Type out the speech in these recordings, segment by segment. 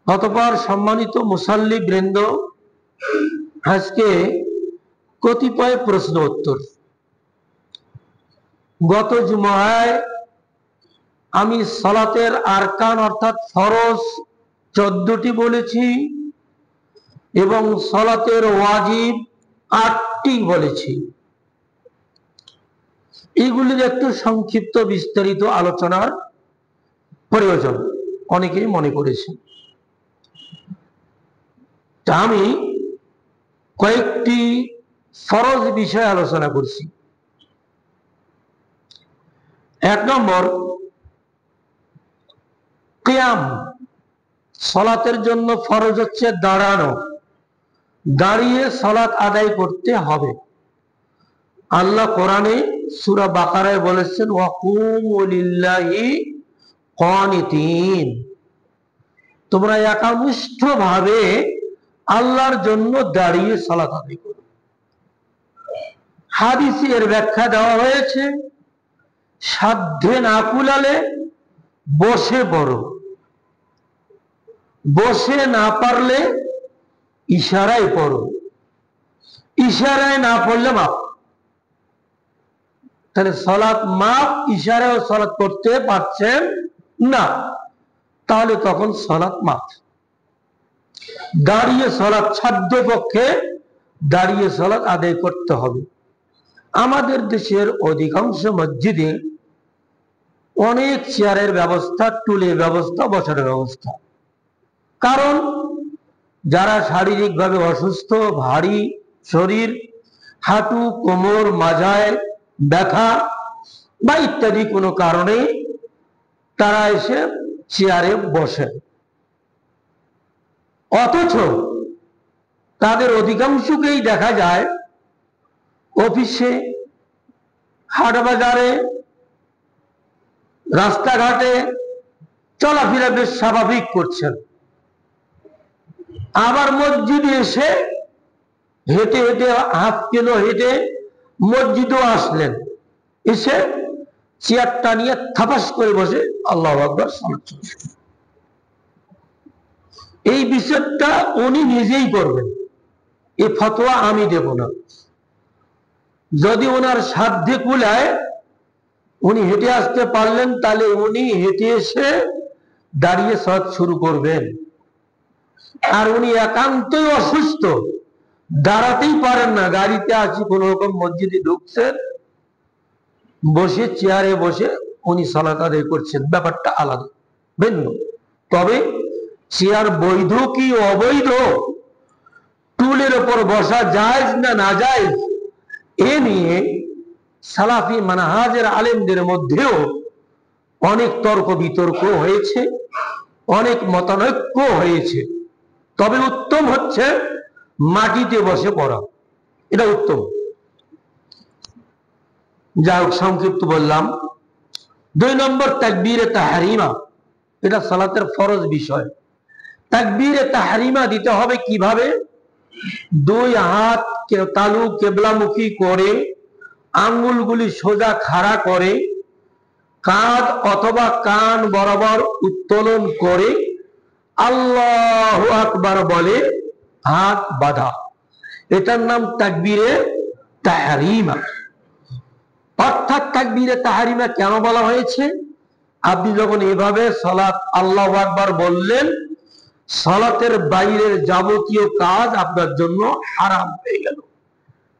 অতঃপর সম্মানিত মুসাল্লি বৃন্দ, আজকে কতিপয় প্রশ্ন উত্তর। গত জুমায় আমি সালাতের আরকান অর্থাৎ ফরজ 14টি বলেছি এবং সালাতের ওয়াজিব 8টি বলেছি। এইগুলির একটু সংক্ষিপ্ত বিস্তারিত আলোচনার প্রয়োজন অনেকেই মনে করেছে। তা আমি কয়েকটি ফরজ বিষয়ে আলোচনা করছি। 1 নম্বর, কিয়াম। সালাতের জন্য ফরজ হচ্ছে দাঁড়ানো, দাঁড়িয়ে সালাত আদায় করতে হবে। আল্লাহ কোরআনে সূরা বাকারায় বলেছেন, ওয়াকুমু লিল্লাহি কানিতিন, তোমরা একনিষ্ঠভাবে আল্লাহর জন্য দাঁড়িয়ে সালাত আদায় করো। হাদিসে এর ব্যাখ্যা দেওয়া হয়েছে, সাধ্যে না কুলালে বসে পড়ো, বসে না পারলে ইশারায় পড়ো, ইশারায় না পড়লে মাপ। তাহলে সালাত মাপ, ইশারায় সালাত করতে পারছেন না, তাহলে তখন সালাত মাপ। দাঁড়িয়ে সালাত, সাধ্য পক্ষে দাঁড়িয়ে সালাত আদায় করতে হবে। আমাদের দেশের অধিকাংশ মসজিদে অনেক চেয়ারের ব্যবস্থা, টুলের ব্যবস্থা, বসার ব্যবস্থা। কারণ যারা শারীরিকভাবে অসুস্থ, ভারী শরীর, হাঁটু, কোমর, মাজায় ব্যথা বা ইত্যাদি কোনো কারণে তারা এসে চেয়ারে বসে, অথচ তাদের অধিকাংশকেই দেখা যায় অফিসে, হাট বাজারে, রাস্তাঘাটে চলাফেরা বেশ স্বাভাবিক করছেন। আবার মসজিদে এসে হেঁটে হেঁটে, হাফ কিলো হেঁটে মসজিদেও আসলেন, এসে চেয়ারটা নিয়ে থাপাস করে বসে আল্লাহু আকবার সালাত চলছে। এই বিষয়টা উনি নিজেই করবেন, এই ফতোয়া আমি দেব না। যদি ওনার সাধ্যে কুলায়, উনি হেঁটে আসতে পারলেন, তাহলে উনি হেঁটে এসে দাঁড়িয়ে সালাত শুরু করবেন। আর উনি একান্তই অসুস্থ, দাঁড়াতেই পারেন না, গাড়িতে আছি, কোন রকম মসজিদে ঢুকছেন, বসে চেয়ারে বসে উনি সালাত আদায় করছেন, ব্যাপারটা আলাদা, ভিন্ন। তবে চেয়ার বৈধ কি অবৈধ, টুলের উপর বসা জায়েজ না নাজায়েজ, এ নিয়ে সালাফি মানহাজের আলেমদের মধ্যেও অনেক তর্ক বিতর্ক হয়েছে, অনেক মতানৈক্য হয়েছে। তবে উত্তম হচ্ছে মাটিতে বসে পড়া, এটা উত্তম। যা হোক, সংক্ষিপ্ত বললাম। 2 নম্বর, তাকবীরে তাহরিমা। এটা সালাতের ফরজ বিষয়। তাকবীরে তাহরিমা দিতে হবে কিভাবে? 2 হাত তালু কেবলামুখী করে, আঙ্গুলগুলি সোজা খাড়া করে, কাঁধ অথবা কান বরাবর উত্তোলন করে আল্লাহু আকবার বলে হাত বাঁধা, এটার নাম তাকবীরে তাহরিমা। অর্থাৎ তাকবীরে তাহরিমা কেন বলা হয়েছে? আপনি যখন এভাবে সালাত আল্লাহু আকবার বললেন, সালাতের বাইরের যাবতীয় কাজ আপনার জন্য হারাম হয়ে গেল।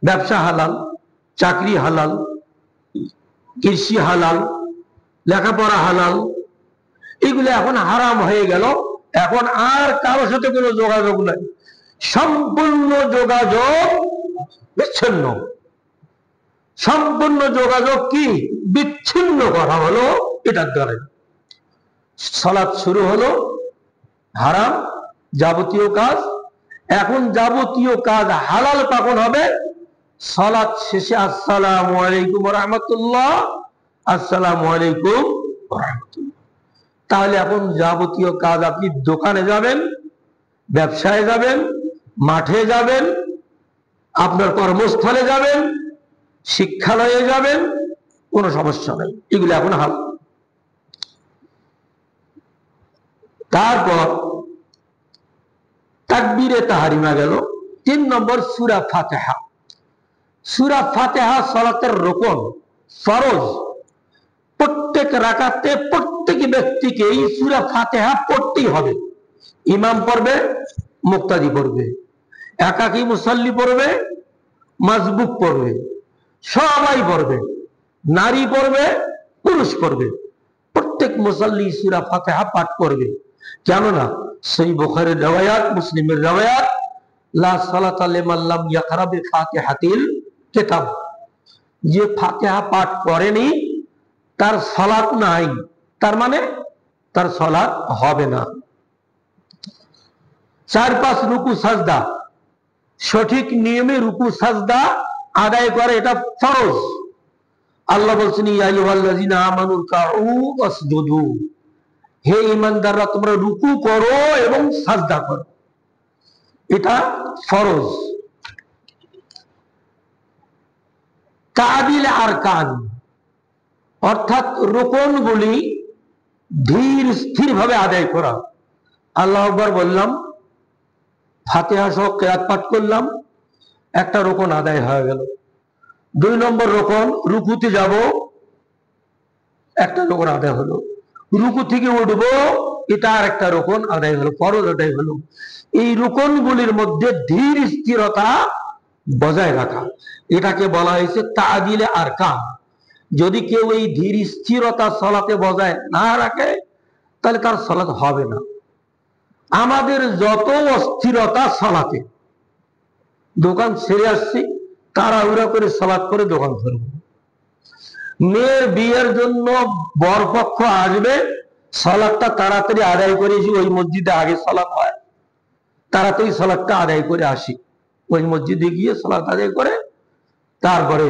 ব্যবসা হালাল, চাকরি হালাল, কৃষি হালাল, লেখাপড়া হালাল, এগুলো এখন হারাম হয়ে গেল। এখন আর কারোর সাথে কোনো যোগাযোগ নাই, সম্পূর্ণ যোগাযোগ বিচ্ছিন্ন। সম্পূর্ণ যোগাযোগ কি বিচ্ছিন্ন করা হলো এটার দ্বারা। সালাত শুরু হলো, হারাম যাবতীয় কাজ। এখন যাবতীয় কাজ হালাল কখন হবে? সালাত শেষে আসসালামু আলাইকুম ওয়া রাহমাতুল্লাহ, আসসালামু আলাইকুম ওয়া রাহমাতুল্লাহ। তাহলে এখন যাবতীয় কাজ, আপনি দোকানে যাবেন, ব্যবসায় যাবেন, মাঠে যাবেন, আপনার কর্মস্থলে যাবেন, শিক্ষালয়ে যাবেন, কোনো সমস্যা নেই, এগুলো এখন হাল। তারপর তাকবীরে তাহরিমা গেল। 3 নম্বর সূরা ফাতিহা। সূরা ফাতিহা সালাতের রুকন, ফরজ। প্রত্যেক রাকাতে প্রত্যেক ব্যক্তিকে এই সূরা ফাতিহা পড়তেই হবে। ইমাম পড়বে, মুক্তাদি পড়বে, একাকী মুসাল্লি পড়বে, মাসবুক পড়বে, সবাই পড়বে, নারী পড়বে, পুরুষ পড়বে। প্রত্যেক মুসাল্লি সূরা ফাতিহা পাঠ করবে। কেননা সহিহ বুখারীর riwayat, মুসলিমের riwayat, লা সালাতা লিমান লাম ইয়াকরা বিফাতিহাতিল কিতাব, যে ফাতিহা পাঠ করেনি তার সালাত নাই, তার মানে তার সালাত হবে না। 4-5 রুকু সাজদা, সঠিক নিয়মে রুকু সাজদা আদায় করে, এটা ফরজ। আল্লাহ বলছেন ইয়া আইয়ুহাল্লাযিনা আমানু রুকউ ওয়াসজুদু, হে ঈমানদাররা তোমরা রুকু করো এবং সাজদা করো, এটা ফরজ। তাদিল আরকান, অর্থাৎ রুকনগুলি ধীর স্থির ভাবে আদায় করা। আল্লাহু আকবার বললাম, ফাতিহা সহ কিরাত পাঠ করলাম, একটা রুকন আদায় হয়ে গেল। 2 নম্বর রুকন, রুকুতে যাব, একটা রুকন আদায় হলো। রুকু থেকে উঠবো, এটা আর একটা রুকন আদায় হলো, ফরজ আদায় হলো। এই রুকনগুলির মধ্যে ধীর স্থিরতা বজায় রাখা, এটাকে বলা হয়েছে তাদিলে আরকান। যদি কেউ এই ধীর স্থিরতা সালাতে বজায় না রাখে তাহলে তার সালাত হবে না। আমাদের যত অস্থিরতা সালাতে, দোকান ছেড়ে আসছি, তাড়াহুড়া করে সালাত করে দোকান ধরবো। মেয়ের বিয়ের জন্য বরপক্ষ আসবে, সালাতটা তাড়াতাড়ি আদায় করেছি, ওই মসজিদে আগে সালাত হয়, তাড়াতাড়ি সালাতটা আদায় করে আসি, ওই মসজিদে গিয়ে সালাত আদায় করে তারপরে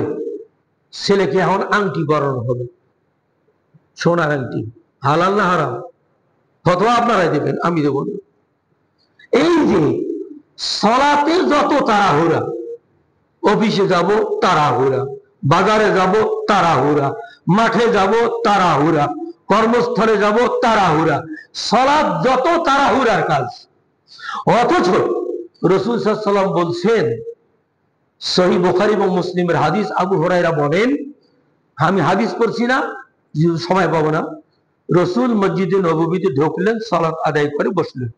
ছেলেকে এখন আংটি পরানো হবে, সোনার আংটি। হালাল না হারাম ফতোয়া আপনারাই দেবেন, আমি দেব না। এই যে সালাতে যত তাড়াহুড়া, অফিসে যাব তাড়াহুড়া, বাজারে যাব তাড়াহুড়া, মাঠে যাব তাড়াহুড়া, কর্মস্থলে যাব তাড়াহুড়া, সালাত যত তাড়াহুড়ার কাজ। অথচ রাসূল সাল্লাল্লাহু আলাইহি ওয়াসাল্লাম বলছেন, সহিহ বুখারী এবং মুসলিমের হাদিস, আবু হুরায়রা বলেন, আমি হাদিস পড়ছি না, সময় পাবো না, রাসূল মসজিদে নববীতে ঢুকলেন, সালাত আদায় করে বসলেন।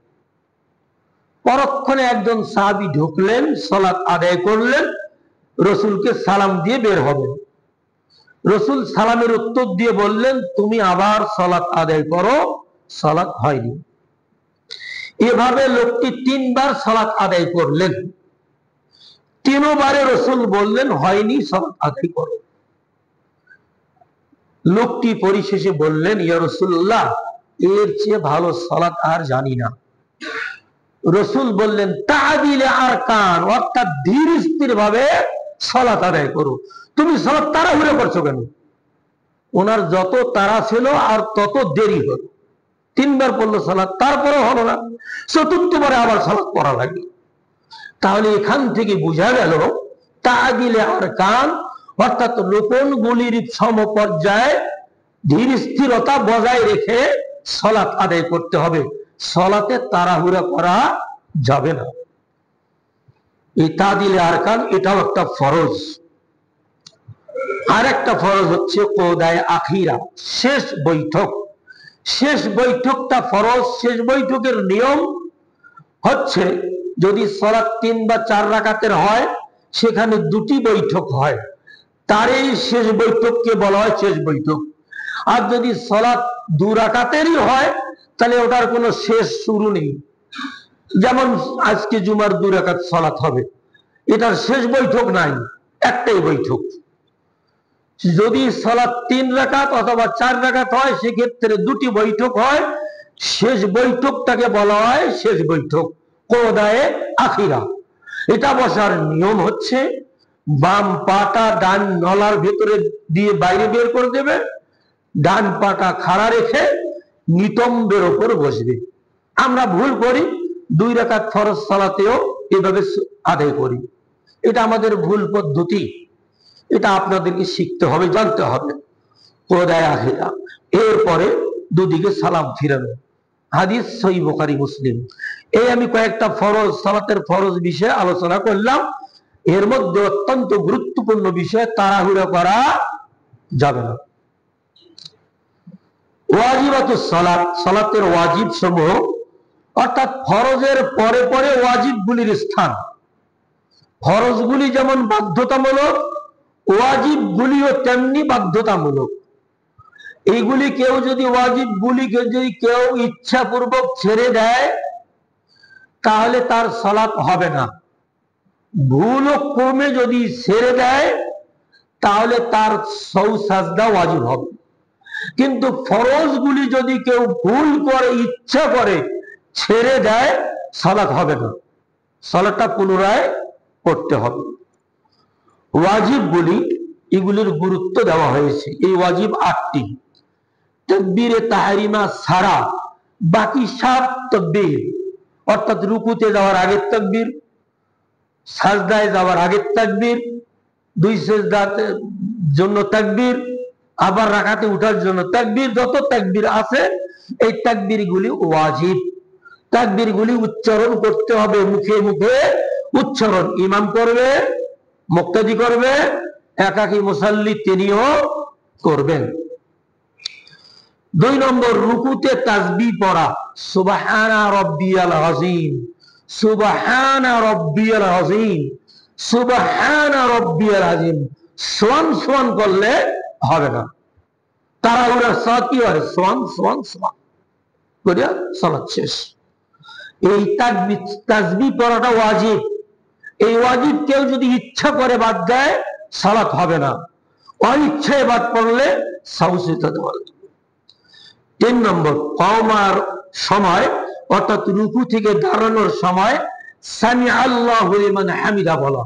পরক্ষণে একজন সাহাবী ঢুকলেন, সালাত আদায় করলেন, রাসূলকে সালাম দিয়ে বের হবেন। রাসূল সালামের উত্তর দিয়ে বললেন, তুমি আবার সালাত আদায় করো, সালাত হয়নি। এভাবে লোকটি 3 বার সালাত আদায় করলেন। 3 বারে রাসূল বললেন হয়নি, সালাত আদায় করো। লোকটি পরিশেষে বললেন, ইয়া রাসূলুল্লাহ, এর চেয়ে ভালো সালাত আর জানি না। রাসূল বললেন, তাদিলে আরকান, অর্থাৎ ধীর স্থির ভাবে সালাত আদায় করো। তুমি সালাত তাড়াহুড়ো করছো কেন? ওনার যত তাড়া ছিল আর তত দেরি হলো। 3 বার পড়লো সালাত, তারপরে হলো না, 4th বারে আবার সালাত পড়া লাগলো। তাহলে এখান থেকে বোঝা গেল তাদিলে আরকান, অর্থাৎ রুকনগুলির সমপর্যায়ে ধীর স্থিরতা বজায় রেখে সালাত আদায় করতে হবে, সালাতে তাড়াহুড়া করা যাবে না। এই তাদিলে আরকান, এটাও একটা ফরজ। আর একটা ফরজ হচ্ছে কোদায়ে আখিরা, শেষ বৈঠক। শেষ বৈঠকটা ফরজ। শেষ বৈঠকের নিয়ম হচ্ছে, যদি সালাত 3 বা 4 রাকাতের হয়, সেখানে 2টি বৈঠক হয়, তার এই শেষ বৈঠককে বলা হয় শেষ বৈঠক। আর যদি সালাত 2 রাকাতেরই হয়, তাহলে ওটার কোনো শেষ শুরু নেই। যেমন আজকে জুমার 2 রাকাত সালাত হবে, এটার শেষ বৈঠক নাই, একটাই বৈঠক। যদি সালাত 3 রাকাত অথবা 4 রাকাত হয়, সেক্ষেত্রে 2টি বৈঠক হয়। শেষ বৈঠকটাকে বলা হয় শেষ বৈঠক, কোদায়ে আখিরা। এটা বসার নিয়ম হচ্ছে, বাম পাটা ডান নলার ভেতরে দিয়ে বাইরে বের করে দেবে, ডান পাটা খাড়া রেখে নিতম্বের ওপর বসবে। আমরা ভুল করি, 2 রাকাত ফরজ সালাতেও এভাবে আদায় করি, এটা আমাদের ভুল পদ্ধতি। এটা আপনাদেরকে শিখতে হবে, জানতে হবে। কোদায়ে আখিরা, এরপরে দুদিকে সালাম ফিরানো। হাদিস সহিহ বুখারী মুসলিম। এই আমি কয়েকটা ফরজ, সালাতের ফরজ বিষয়ে আলোচনা করলাম। এর মধ্যে অত্যন্ত গুরুত্বপূর্ণ বিষয়, তাড়াহুড়া করা যাবে না। ওয়াজিবাতুস সালাত, সালাতের ওয়াজিব সমূহ, অর্থাৎ ফরজের পরে পরে ওয়াজিবগুলির স্থান। ফরজগুলি যেমন বাধ্যতামূলক, ওয়াজিবগুলিও তেমনি বাধ্যতামূলক। এইগুলি কেউ যদি, ওয়াজিবগুলিকে যদি কেউ ইচ্ছাপূর্বক ছেড়ে দেয় তাহলে তার সালাত হবে না। ভুল ও ক্রমে যদি ছেড়ে দেয় তাহলে তার সৌ সাজদা ওয়াজিব হবে। কিন্তু ফরজগুলি যদি কেউ ভুল করে, ইচ্ছা করে ছেড়ে দেয়, সালাত হবে না, সালাতটা পুনরায় করতে হবে। ওয়াজিবগুলি, এগুলির গুরুত্ব দেওয়া হয়েছে। এই ওয়াজিব 8টি। তাকবীরে তাহরিমা ছাড়া বাকি 7 তাকবীর, অর্থাৎ রুকুতে যাওয়ার আগের তাকবীর, সাজদায় যাওয়ার আগের তাকবীর, 2 সিজদার জন্য তাকবীর, আবার রাকাতে উঠার জন্য তাকবীর, যত তাকবীর আছে এই তাকবীরগুলি ওয়াজিব। তাকবীরগুলি উচ্চারণ করতে হবে, মুখে মুখে উচ্চারণ। ইমাম করবে, মুক্তাদি করবে, একাকী মুসাল্লি তিনিও করবেন। 2 নম্বর, রুকুতে তাসবিহ পড়া, সুবহানা রাব্বিয়াল আযীম, সুবহানা রাব্বিয়াল আযীম, সুবহানা রাব্বিয়াল আযীম। সোয়ান সোয়ান করলে হবে না। তাড়াহুড়ার সাথে কি হয়? সোয়ান সোয়ান সোয়ান করিয়া সালাত শেষ। এই তাসবিহ পড়াটা ওয়াজিব। এই ওয়াজিব কেউ যদি ইচ্ছা করে বাদ দেয় সালাত হবে না, অনিচ্ছায় বাদ পড়লে সাউসিতা দেওয়া লাগবে। 3 নম্বর, কওমার সময়, অর্থাৎ রুকু থেকে দাঁড়ানোর সময় সামি আল্লাহু লিমান হামিদা বলা।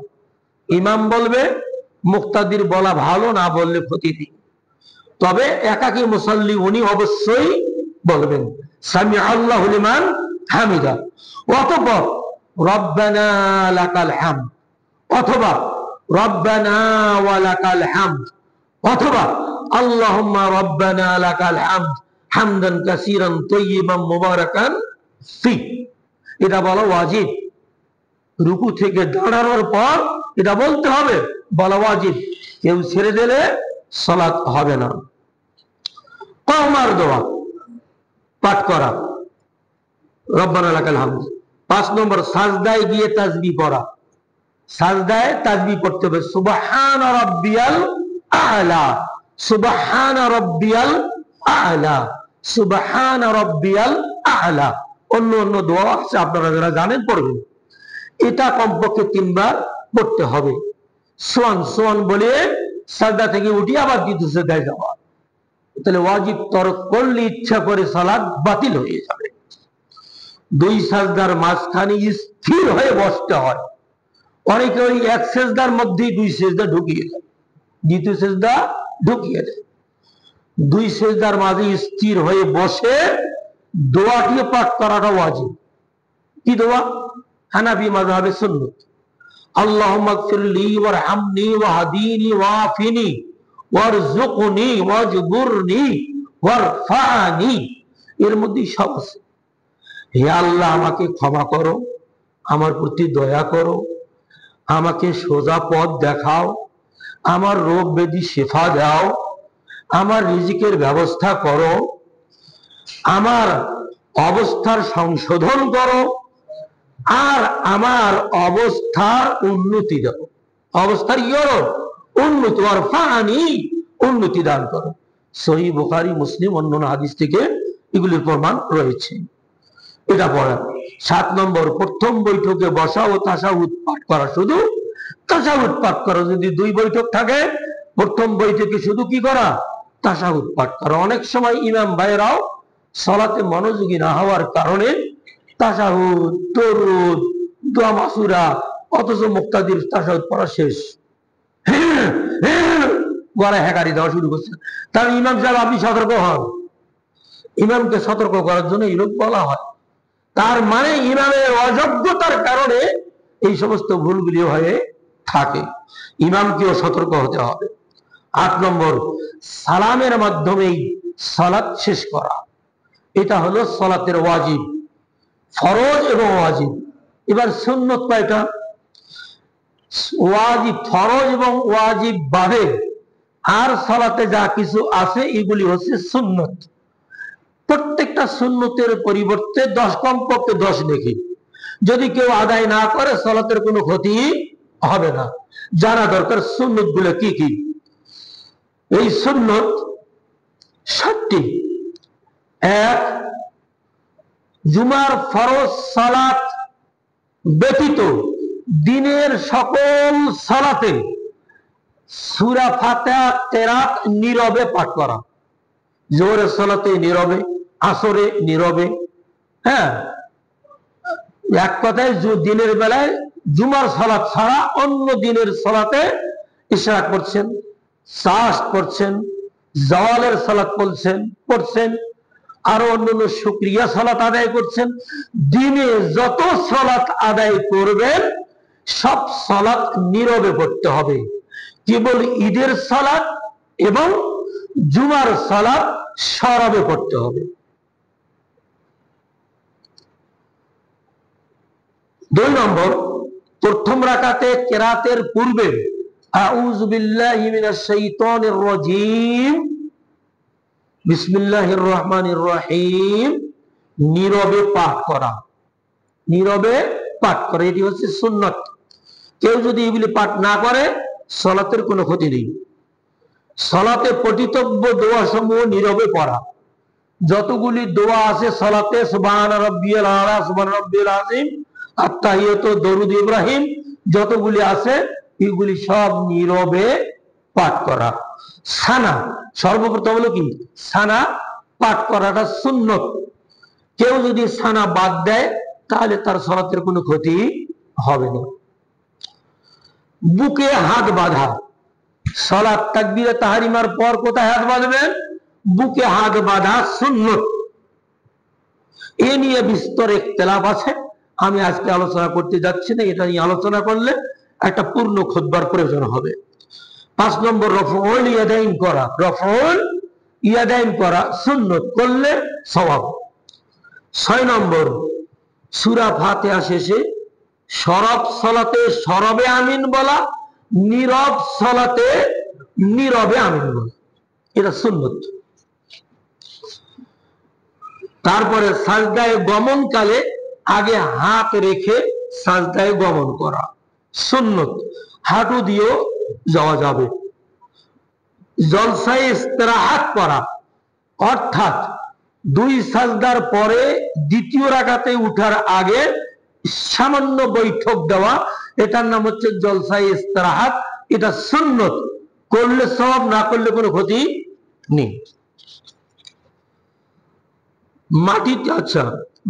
ইমাম বলবে, মুক্তাদির বলা ভালো, না বললে ক্ষতি নেই। তবে একাকী মুসাল্লি উনি অবশ্যই বলবেন সামি আল্লাহু লিমান হামিদা। অতঃপর রব্বানা লাকাল হামদ, অথবা রব্বানা ওয়া লাকাল হামদ, অথবা আল্লাহুম্মা রব্বানা লাকাল হামদ হামদান কাসীরান তাইয়িবান মুবারাকান ফি। এটা বলা ওয়াজিব। রুকু থেকে দাঁড়ানোর পর এটা বলতে হবে, বলা ওয়াজিব। কেউ ছেড়ে দিলে সালাত হবে না। কওমার দোয়া পাঠ করা, রব্বানা লাকাল হামদ। 5 নম্বর, সাজদায় গিয়ে তাসবিহ পড়া। সাজদায় তাসবিহ পড়তে হবে, সুবহানা রাব্বিয়াল আ'লা, সুবহানা রাব্বিয়াল আ'লা, সুবহানা রাব্বিয়াল আ'লা। অন্য অন্য দোয়া আছে, আপনারা যারা জানেন পড়বেন। এটা কমপক্ষে 3 বার পড়তে হবে। সোয়ান সোয়ান বলে সাজদা থেকে উঠে আবার দ্বিতীয় সিজদায় যাওয়া, তাহলে ওয়াজিব তরক করলে ইচ্ছা করে সালাত বাতিল হয়ে যাবে। 2 সাজদার মাঝখানে স্থির হয়ে বসতে হয়। অনেকে ওই 1 সিজদার মধ্যেই 2 সিজদা ঢুকিয়ে দেয়, দ্বিতীয় সিজদা ঢুকিয়ে দেয়। 2 সিজদার মাঝে স্থির হয়ে বসে দোয়াটি পাঠ করাটা ওয়াজিব। কি দোয়া? হানাফি মাযহাবে সুন্নাত, আল্লাহুম্মা গফিরলি ওয়ারহামনি ওয়াহদিনি ওয়াআফিনি ওয়ারযুকনি ওয়াজবুরনি ওয়ারফানি। এর মধ্যে সব আছে। হে আল্লাহ, আমাকে ক্ষমা করো, আমার প্রতি দয়া করো, আমাকে সোজা পথ দেখাও, আমার রোগ ব্যাধি শিফা দাও, আমার রিজিকের ব্যবস্থা করো, আমার অবস্থার সংশোধন করো, আর আমার অবস্থার উন্নতি দাও। অবস্থার কি করো? উন্নতি। আর ফানি, উন্নতি দান করো। সহিহ বুখারী, মুসলিম, অন্যান্য হাদিস থেকে এগুলির প্রমাণ রয়েছে। এটা পড়া। 7 নম্বর, প্রথম বৈঠকে বসা ও তাশাহুদ পাঠ করা। শুধু তাশাহুদ পাঠ করা। যদি 2 বৈঠক থাকে, প্রথম বৈঠকে শুধু কি করা? তাশাহুদ পাঠ করা। অনেক সময় ইমাম ভাইরাও সালাতে মনোযোগী না হওয়ার কারণে তাশাহুদ, দরুদ, দোয়া মাসুরা, অথচ মুক্তাদির তাশাহুদ পড়া শেষ, গলায় হ্যাকারি দেওয়া শুরু করছে। তাহলে ইমাম সাহেব, আপনি সতর্ক হন। ইমামকে সতর্ক করার জন্য এরূপ বলা হয়। তার মানে ইমামের অযোগ্যতার কারণে এই সমস্ত ভুলগুলি হয়ে থাকে। ইমামকেও সতর্ক হতে হবে। 8 নম্বর, সালামের মাধ্যমেই সালাত শেষ করা। এটা হলো সালাতের ওয়াজিব, ফরজ এবং ওয়াজিব। এবার সুন্নত কয়টা? ওয়াজিব, ফরজ এবং ওয়াজিব বাদে আর সালাতে যা কিছু আছে এগুলি হচ্ছে সুন্নত। প্রত্যেকটা সুন্নতের পরিবর্তে 10, কমপক্ষে 10 নেকি। যদি কেউ আদায় না করে সালাতের কোনো ক্ষতি হবে না। জানা দরকার সুন্নত গুলো কি কি। এই সুন্নত 7টি। 1, জুমার ফরজ সালাত ব্যতীত দিনের সকল সালাতে সূরা ফাতিহা কেরাত নীরবে পাঠ করা। জোহরের সালাতে নীরবে, আসরে নীরবে। হ্যাঁ, এক কথায় দিনের বেলায় জুমার সালাত ছাড়া অন্য দিনের সালাতে ইশরাক করছেন, চাষ করছেন, জাওয়ালের সালাত পড়ছেন, আরো অন্যান্য শুকরিয়া সালাত আদায় করছেন। দিনে যত সালাত আদায় করবেন সব সালাত নীরবে পড়তে হবে। কেবল ঈদের সালাত এবং জুমার সালাত সরবে পড়তে হবে। 2 নম্বর, প্রথম রাকাতে কেরাতের পূর্বে আউযু বিল্লাহি মিনাশ শাইতানির রাজীম, বিসমিল্লাহির রহমানির রহিম নীরবে পাঠ করা। নীরবে পাঠ করে, এটি হচ্ছে সুন্নত। কেউ যদি এগুলি পাঠ না করে সালাতের কোনো ক্ষতি নেই। সালাতে পঠিতব্য দোয়া সমূহ নীরবে পড়া। যতগুলি দোয়া আছে সালাতে, সুবহান রাব্বিয়াল আলা, সুবহান রাব্বিয়াল আযীম, আত্তাহিয়াতু, দরুদ ইব্রাহিম, যতগুলি আছে এগুলি সব নীরবে পাঠ করা। সানা, সর্বপ্রথম হলো কি সানা পাঠ করাটা সুন্নত। কেউ যদি সানা বাদ দেয় তাহলে তার সালাতের কোনো ক্ষতি হবে না। বুকে হাত বাঁধা, সালাত তাকবীরে তাহরিমার পর কোথায় হাত বাঁধবেন? বুকে হাত বাঁধা সুন্নত। এ নিয়ে বিস্তর ইখতিলাফ আছে, আমি আজকে আলোচনা করতে যাচ্ছি না। এটা নিয়ে আলোচনা করলে একটা পূর্ণ খুতবার প্রয়োজন হবে। 5 নম্বর, রফউল ইয়াদাইন করা। রফউল ইয়াদাইন করা সুন্নত, করলে সওয়াব। 6 নম্বর, সূরা ফাতিহা শেষে সরব সালাতে সরবে আমিন বলা, নীরব সালাতে নীরবে আমিন বলা, এটা সুন্নত। তারপরে সাজদায় গমনকালে আগে হাত রেখে সাজদায় গমন করা সুন্নত, হাঁটু দিয়েও যাওয়া যাবে। জলসায় ইস্তিরাহাত করা, অর্থাৎ 2 সাজদার পরে দ্বিতীয় রাকাতে উঠার আগে সামান্য বৈঠক দেওয়া, এটার নাম হচ্ছে জলসায় ইস্তিরাহাত। এটা সুন্নত, করলে সওয়াব, না করলে কোনো ক্ষতি নেই। মাটিতে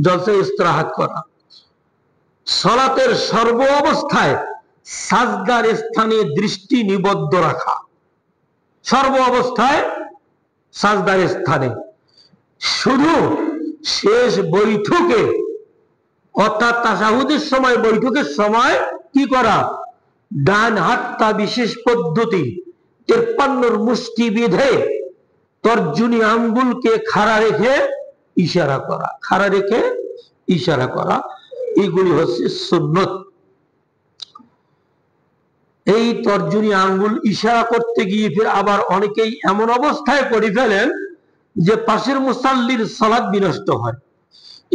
জলসায় ইস্তিরাহাত করা। সালাতের সর্ব অবস্থায় সাজদার স্থানে দৃষ্টি নিবদ্ধ রাখা। সর্ব অবস্থায় সাজদার স্থানে, শুধু শেষ বৈঠকে অর্থাৎ তাশাহুদের সময়, বৈঠকের সময় কি করা? ডান হাতটা বিশেষ পদ্ধতি 53 মুষ্টি বেঁধে তর্জনী আঙ্গুলকে খাড়া রেখে ইশারা করা, খাড়া রেখে ইশারা করা, এগুলি হচ্ছে সুন্নত। এই তর্জনী আঙ্গুল ইশারা করতে গিয়ে ফির আবার অনেকেই এমন অবস্থায় করে ফেলেন যে পাশের মুসাল্লির সালাত বিনষ্ট হয়।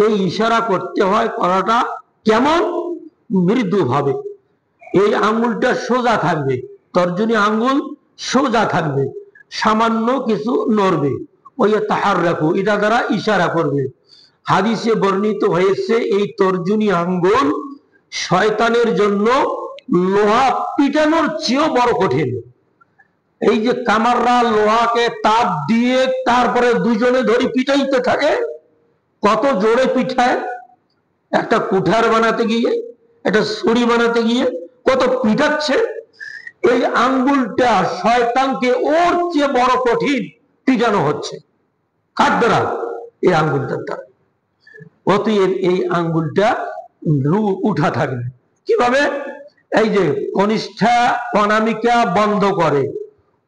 এই ইশারা করতে হয়, করাটা কেমন? মৃদু ভাবে। এই আঙ্গুলটা সোজা থাকবে, তর্জনী আঙ্গুল সোজা থাকবে, সামান্য কিছু নড়বে, ওই তাহার রাখো, এটা দ্বারা ইশারা করবে। হাদিসে বর্ণিত হয়েছে এই তর্জনী আঙ্গুল শয়তানের জন্য লোহা পিটানোর চেয়েও বড় কঠিন। এই যে কামাররা লোহাকে তাপ দিয়ে তারপরে দুজনে ধরে পিটাইতে থাকে, কত জোরে পিঠায়, একটা কুঠার বানাতে গিয়ে, একটা ছুরি বানাতে গিয়ে কত পিটাচ্ছে। এই আঙ্গুলটা শয়তানকে ওর চেয়ে বড় কঠিন পিটানো হচ্ছে। কার দ্বারা? এই আঙ্গুলটার দ্বারা। অতএব এই আঙ্গুলটা উঠা থাকবে কিভাবে? এই যে কনিষ্ঠা অনামিকা বন্ধ করে,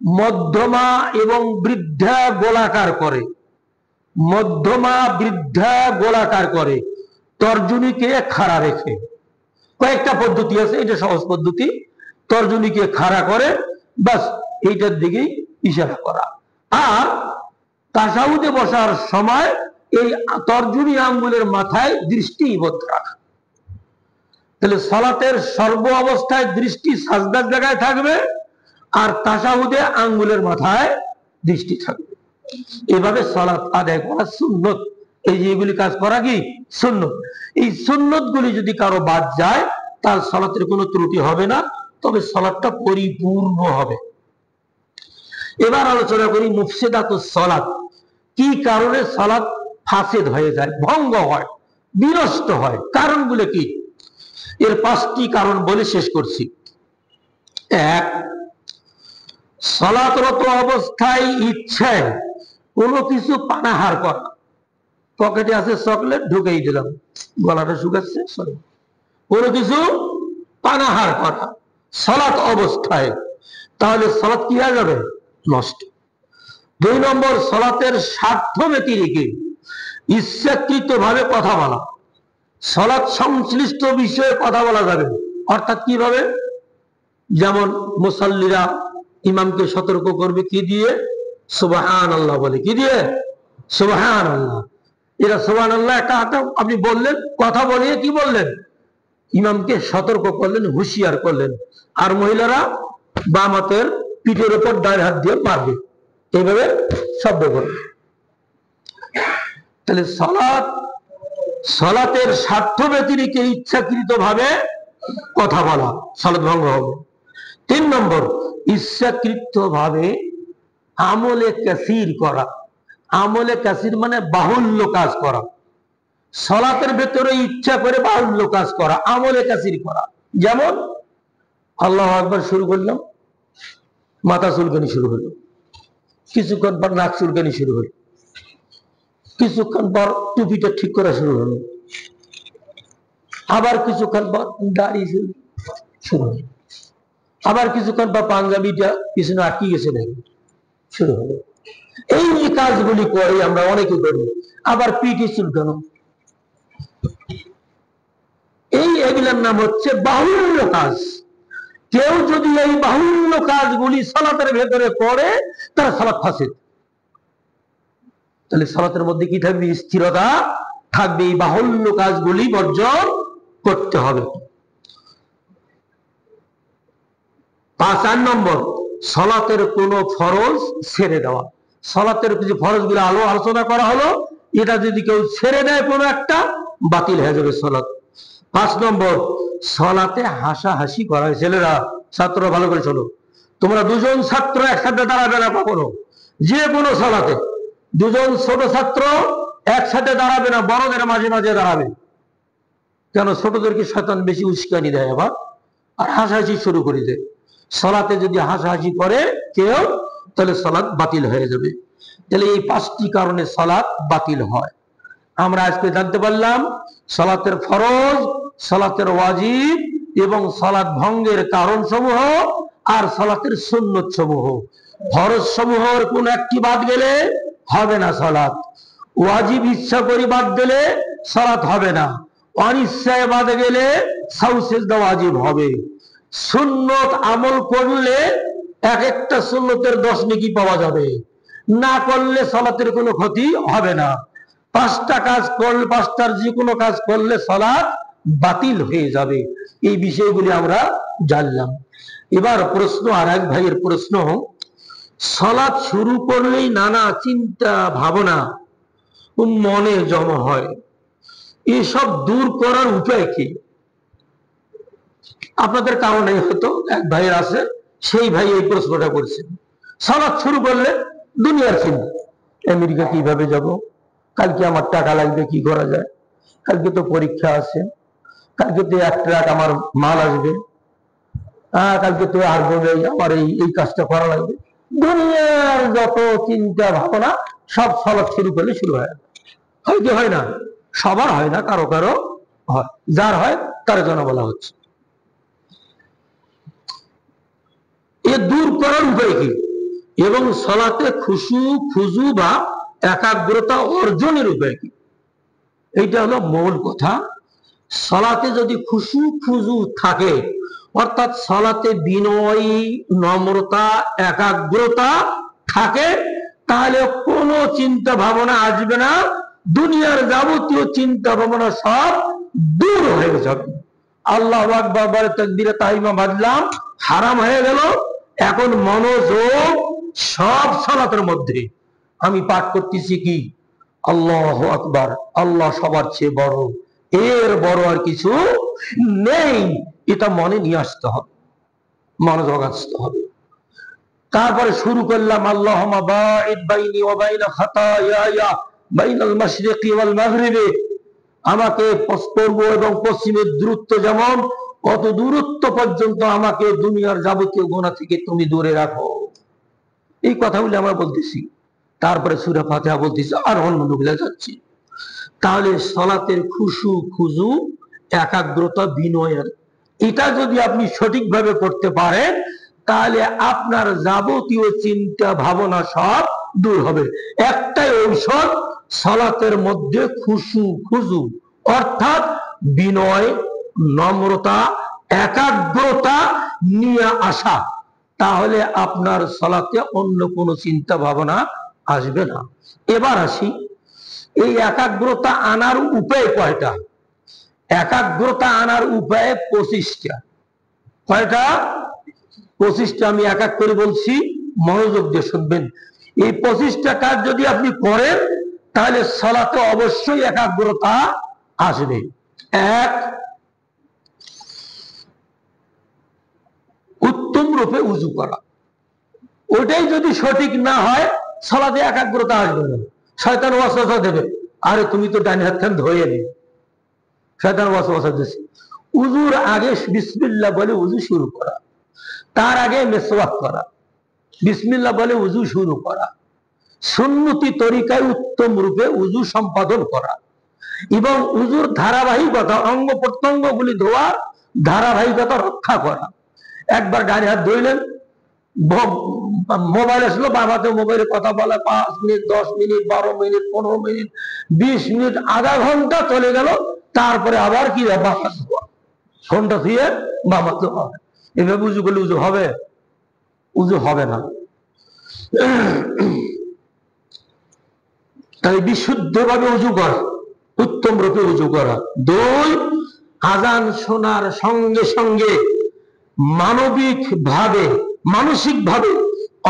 মধ্যমা এবং বৃদ্ধা গোলাকার করে, মধ্যমা বৃদ্ধা গোলাকার করে, তর্জনীকে খাড়া রেখে। কয়েকটা পদ্ধতি আছে, এটা সহজ পদ্ধতি। তর্জনীকে খাড়া করে, বাস এইটার দিকেই ইশারা করা। আর তাশাহুদে বসার সময় এই তর্জনী আঙ্গুলের মাথায় দৃষ্টি নিবদ্ধ রাখা। তাহলে সালাতের সর্ব অবস্থায় দৃষ্টি সাজদার জায়গায় থাকবে, আর তাশাহুদে আঙ্গুলের মাথায় দৃষ্টি থাকবে। এভাবে সালাত আদায় করা সুন্নত। এই যে এগুলি কাজ করা কি সুন্নত। এই সুন্নত গুলি যদি কারো বাদ যায়, তার সালাতের কোনো ত্রুটি হবে না, তবে সালাতটা পরিপূর্ণ হবে। এবার আলোচনা করি মুফসিদাতুস সালাত। কি কারণে সালাত ফাসেদ হয়ে যায়, ভঙ্গ হয়, বিনষ্ট হয়, কারণগুলো কি? এর 5টি কারণ বলে শেষ করছি। 1, সালাতরত অবস্থায় ইচ্ছায় কোনো কিছু পানাহার করা। পকেটে আছে চকলেট, ঢুকেই দিলাম, গলাটা শুকাচ্ছে, সরি। কোনো কিছু পানাহার করা সালাত অবস্থায়, তাহলে সালাত কি হয়ে যাবে? নষ্ট। 2 নম্বর, সালাতের স্বার্থ ব্যতিরেকে ইচ্ছাকৃত ভাবে কথা বলা। সালাত সংশ্লিষ্ট বিষয়ে কথা বলা যাবে, অর্থাৎ কিভাবে? যেমন মুসাল্লিরা ইমামকে সতর্ক করবে কি দিয়ে? সুবহানাল্লাহ বলে। কি দিয়ে? সুবহানাল্লাহ। এরা সুবহানাল্লাহ একটা আপনি বললেন, কথা বলিয়ে কি বললেন? ইমামকে সতর্ক করলেন, হুঁশিয়ার করলেন। আর মহিলারা বাম হাতের পিঠের উপর ডান হাত দিয়ে মারবে, এইভাবে শব্দ করবে। তাহলে সালাতের স্বার্থ ব্যতিরেকে ইচ্ছাকৃত ভাবে কথা বলা, সালাত ভঙ্গ হবে। 3 নম্বর, ইচ্ছাকৃত ভাবে আমলে কাসির করা। আমলে কাসির মানে বাহুল্য কাজ করা। সালাতের ভেতরে ইচ্ছা করে বাহুল্য কাজ করা, আমলে কাসির করা। যেমন আল্লাহু আকবার শুরু করলাম, মাথা চুলকানি শুরু হলো, কিছুক্ষণ পর নাক চুলকানি শুরু হলো, কিছুক্ষণ পর টুপিটা ঠিক করা শুরু হলো, আবার কিছুক্ষণ পর দাড়ি শুরু হলো, আবার কিছুক্ষণ পর পাঞ্জাবিটা পিছনে আটকে গেছে নাকি শুরু হলো। এই কাজগুলি করে আমরা অনেকে করি। আবার পিঠে চুলকানো, এগুলোর নাম হচ্ছে বাহুল্য কাজ। কেউ যদি এই বাহুল্য কাজগুলি সালাতের ভেতরে করে, তার সালাত ফাসিদ। তাহলে সালাতের মধ্যে কি থাকবে? স্থিরতা থাকবে। এই বাহুল্য কাজগুলি বর্জন করতে হবে। 5 নম্বর, সালাতের কোন ফরজ ছেড়ে দেওয়া। সালাতের কিছু ফরজগুলো আলোচনা করা হলো, এটা যদি কেউ ছেড়ে দেয় কোনো একটা, বাতিল হয়ে যাবে সালাত। 5 নম্বর, সালাতে হাসাহাসি করা হয়। ছেলেরা, ছাত্ররা ভালো করে শোনো, তোমরা 2 জন ছাত্র একসাথে দাঁড়াবে না কখনো। যে কোনো সালাতে 2 জন ছোট ছাত্র একসাথে দাঁড়াবে না, বড়দের মাঝে মাঝে দাঁড়াবে। কেন? ছোটদেরকে শয়তান বেশি উস্কানি দেয় আবার, আর হাসাহাসি শুরু করে দেয়। সালাতে যদি হাসাহাসি করে কেউ, তাহলে সালাত বাতিল হয়ে যাবে। তাহলে এই 5টি কারণে সালাত বাতিল হয়। আমরা আজকে জানতে পারলাম সালাতের ফরজ, সালাতের ওয়াজিব এবং সালাত ভঙ্গের কারণ সমূহ, আর সালাতের সুন্নত সমূহ। ফরজ সমূহের কোন একটি বাদ গেলে হবে না সালাত। ওয়াজিব ইচ্ছা করে বাদ দিলে সালাত হবে না। অনিচ্ছায় বাদ গেলে সাউ সিজদা ওয়াজিব হবে। সুন্নত আমল করলে এক একটা সুন্নতের 10 নেকি পাওয়া যাবে, না করলে সালাতের কোনো ক্ষতি হবে না। 5টা কাজ করলে, 5টার যে কোনো কাজ করলে সালাত বাতিল হয়ে যাবে। এই বিষয়গুলি আমরা জানলাম। এবার প্রশ্ন, আর এক ভাইয়ের প্রশ্ন, সালাত শুরু করলেই নানা চিন্তা ভাবনা মনে জমা হয়, এসব দূর করার উপায় কি? আপনাদের কারণে হয়তো এক ভাইয়ের আছে, সেই ভাই এই প্রশ্নটা করছেন। সালাত শুরু করলে দুনিয়ার চিন্তা, আমেরিকা কিভাবে যাব, কালকে আমার টাকা লাগবে, কি করা যায়, কালকে তো পরীক্ষা আছে, কালকে তো 1 ট্রাক আমার মাল আসবে, কালকে তো আর আমার এই কাজটা করা লাগবে। দুনিয়ার যত চিন্তা ভাবনা সব সালাত শুরু করলে শুরু হয়। হয়তো হয় না, সবার হয় না, কারো কারো হয়। যার হয় তার জন্য বলা হচ্ছে। এ দূর করার উপায় কি? এবং সালাতে খুশু খুজু বা একাগ্রতা অর্জনের উপায় কি? এইটা হলো মূল কথা। সালাতে যদি খুশু খুজু থাকে, অর্থাৎ সালাতে বিনয়, নম্রতা, একাগ্রতা থাকে, তাহলে কোনো চিন্তা ভাবনা আসবে না, দুনিয়ার যাবতীয় চিন্তা ভাবনা সব দূর হয়ে যাবে। আল্লাহু আকবার বলে তাকবীরে তাহরিমা বাজলাম, হারাম হয়ে গেল। এখন মনোযোগ সব সালাতের মধ্যে। আমি পাঠ করতেছি কি? আল্লাহু আকবার, আল্লাহ সবার চেয়ে বড়, এর বড় আর কিছু নেই। এটা মনে নিয়ে আসতে হবে, মনোযোগ আসতে হবে। তারপরে শুরু করলাম আল্লাহুম্মা বাঈদ বাইনি ওয়া বাইনা খাতায়ায়া বাইনাল মাশরিকি ওয়াল মাগরিবি। আমাকে পূর্ব এবং পশ্চিমের দূরত্ব যেমন, কত দূরত্ব পর্যন্ত আমাকে দুনিয়ার যাবতীয় গুনাহ থেকে তুমি দূরে রাখো। এই কথাগুলি আমরা বলতেছি। তারপরে সূরা ফাতিহা বলতেছি, আর অন্য নবিলা যাচ্ছি। তাহলে সালাতের খুশু খুজু, একাগ্রতা, বিনয়ের, এটা যদি আপনি সঠিকভাবে করতে পারেন, তাহলে আপনার যাবতীয় চিন্তা ভাবনা সব দূর হবে। একটাই ঔষধ সালাতের মধ্যে খুশু খুজু, অর্থাৎ বিনয়, নম্রতা, একাগ্রতা নিয়ে আসা। তাহলে আপনার সালাতে অন্য কোনো চিন্তা ভাবনা আসবে না। এবার আসি, এই একাগ্রতা আনার উপায় কয়টা? একাগ্রতা আনার উপায় 25টা। কয়টা? 25টা। আমি এক এক করে বলছি, মনোযোগ দিয়ে শুনবেন। এই 25টা কাজ যদি আপনি করেন, তাহলে সালাতে অবশ্যই একাগ্রতা আসবে। এক, উত্তম রূপে উযু করা। ওটাই যদি সঠিক না হয়, সালাতে একাগ্রতা আসবে না। শয়তান ওয়াসওয়াসা দেবে, আরে তুমি তো ডান হাত খান ধোয়ে নি। শয়তান ওয়াসওয়াসা দিচ্ছে। উযুর আগে বিসমিল্লাহ বলে উযু শুরু করা, তার আগে মিসওয়াক করা, বিসমিল্লাহ বলে উযু শুরু করা, সুন্নতি তরিকায় উত্তম রূপে উযু সম্পাদন করা, এবং উযুর ধারাবাহিকতা, অঙ্গ প্রত্যঙ্গগুলি ধোয়ার ধারাবাহিকতা রক্ষা করা। একবার ডান হাত ধুইলেন, মোবাইল আসলো, বাবাতে মোবাইলে কথা বলা 5 minute, 10 minute, 12 minute, 15 minute, 20 minute, আধা ঘন্টা চলে গেল। তারপরে আবার কি বাবা ধোয়া, ফোনটা ধুয়ে বাবা ধোয়া হবে। এভাবে উযু করলে উযু হবে? উযু হবে না। তাই বিশুদ্ধভাবে উযু করা, উত্তম রূপে উযু করা। 2, আযান শোনার সঙ্গে সঙ্গে মানসিক ভাবে